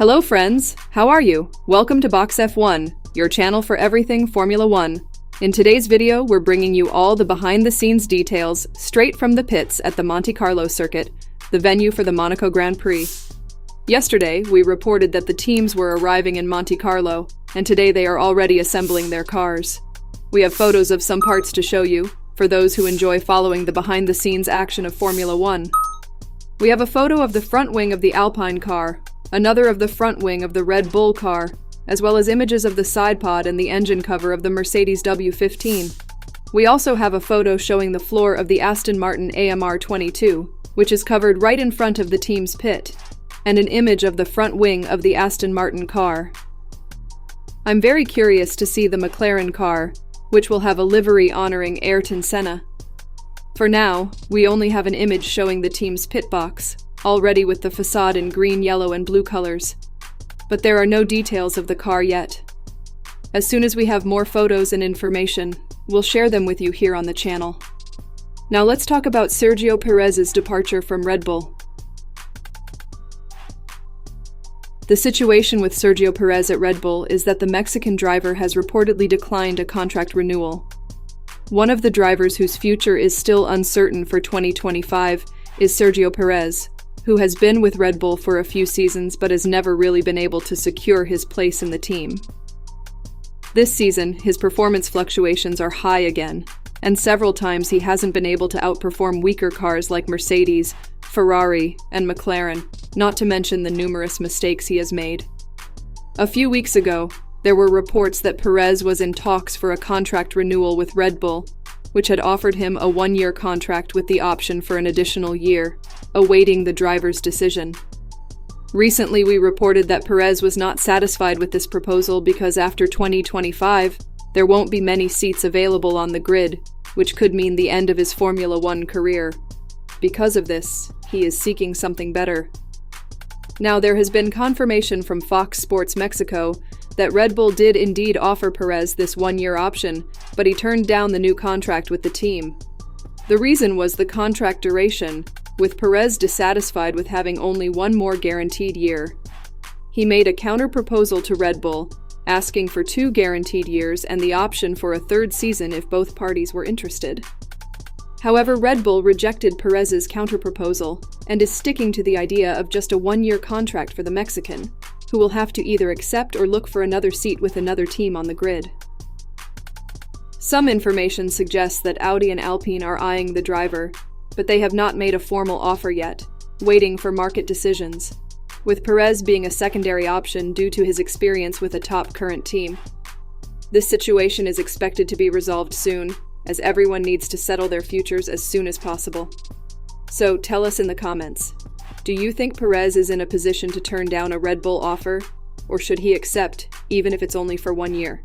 Hello friends, how are you? Welcome to Box F1, your channel for everything Formula 1. In today's video, we're bringing you all the behind-the-scenes details straight from the pits at the Monte Carlo circuit, the venue for the Monaco Grand Prix. Yesterday, we reported that the teams were arriving in Monte Carlo, and today they are already assembling their cars. We have photos of some parts to show you, for those who enjoy following the behind-the-scenes action of Formula 1. We have a photo of the front wing of the Alpine car, another of the front wing of the Red Bull car, as well as images of the side pod and the engine cover of the Mercedes W15. We also have a photo showing the floor of the Aston Martin AMR 22, which is covered right in front of the team's pit, and an image of the front wing of the Aston Martin car. I'm very curious to see the McLaren car, which will have a livery honoring Ayrton Senna. For now, we only have an image showing the team's pit box, already with the facade in green, yellow, and blue colors. But there are no details of the car yet. As soon as we have more photos and information, we'll share them with you here on the channel. Now let's talk about Sergio Pérez's departure from Red Bull. The situation with Sergio Pérez at Red Bull is that the Mexican driver has reportedly declined a contract renewal. One of the drivers whose future is still uncertain for 2025 is Sergio Pérez, who has been with Red Bull for a few seasons but has never really been able to secure his place in the team. This season, his performance fluctuations are high again, and several times he hasn't been able to outperform weaker cars like Mercedes, Ferrari, and McLaren, not to mention the numerous mistakes he has made. A few weeks ago, there were reports that Pérez was in talks for a contract renewal with Red Bull, which had offered him a one-year contract with the option for an additional year, awaiting the driver's decision. Recently, we reported that Pérez was not satisfied with this proposal because after 2025, there won't be many seats available on the grid, which could mean the end of his Formula 1 career. Because of this, he is seeking something better. Now, there has been confirmation from Fox Sports Mexico that Red Bull did indeed offer Pérez this one-year option, but he turned down the new contract with the team. The reason was the contract duration, with Pérez dissatisfied with having only one more guaranteed year. He made a counter-proposal to Red Bull, asking for 2 guaranteed years and the option for a third season if both parties were interested. However, Red Bull rejected Pérez's counter-proposal and is sticking to the idea of just a one-year contract for the Mexican, who will have to either accept or look for another seat with another team on the grid. Some information suggests that Audi and Alpine are eyeing the driver, but they have not made a formal offer yet, waiting for market decisions, with Pérez being a secondary option due to his experience with a top current team. This situation is expected to be resolved soon, as everyone needs to settle their futures as soon as possible. So tell us in the comments, do you think Pérez is in a position to turn down a Red Bull offer, or should he accept, even if it's only for 1 year?